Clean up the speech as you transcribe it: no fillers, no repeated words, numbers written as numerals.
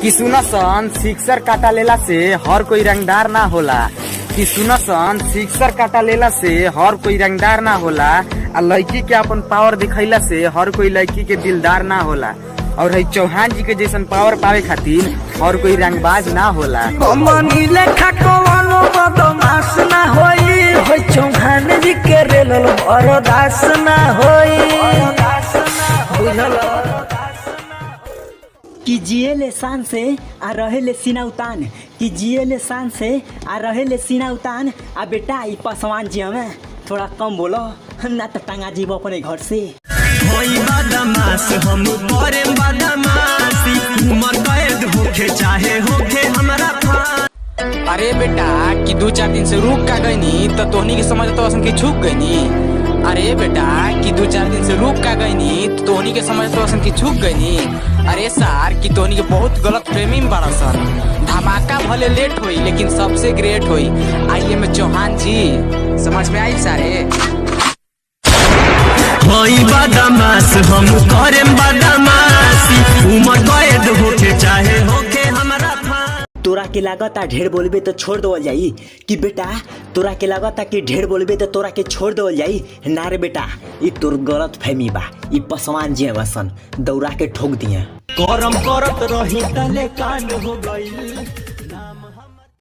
कि सुनसन सिक्सर काटा लेला से हर कोई रंगदार ना होला। कि सुनसन सिक्सर काटा लेला से हर कोई रंगदार ना होला। आ लड़की के अपन पावर दिखैला से हर कोई लड़की के दिलदार ना होला। और है चौहान जी के जैसन पावर पावे खातिर हर कोई रंगबाज ना होला। चौहान जी के रेलल बरदास ना होई। कि जिए ले शान से आ रहे ले सीना उतान। कि जिए ले शान से आ रहे ले सीना उतान। आ बेटा ई पासवान जी हमें थोड़ा कम बोलो ना तो टांगा जीव अपने घर से। बदमाश हम बड़े बदमाशी उम्र कैद होके चाहे होके हमारा। अरे बेटा कि 2-4 दिन से रुक का गईनी तो तोहनी के समझ तो असन की छूक गईनी। अरे बेटा कि 2-4 दिन से रुक का गईनी तो तोहनी के समझ तो असन की छूक गईनी। अरे सार कि तोहनी के बहुत गलत प्रेमी में बड़ा सन। धमाका भले लेट हुई लेकिन सबसे ग्रेट हुई। आई एम चौहान जी, समझ में आई सारे। बदमाश हम करे बदमाशी उम्र कैद होके चाहे होके हमारा। तोरा के लागता ढेर बोलबे तो छोड़ दो जाई। कि बेटा तोरा के लागता कि ढेर बोलबे तो तोरा के छोड़ दो जाई। ना रे बेटा ई तोर गलत फहमी बा। ई पसवान जी वसन दौड़ा के ठोक दिया। करम करत रही तले कांड हो गई।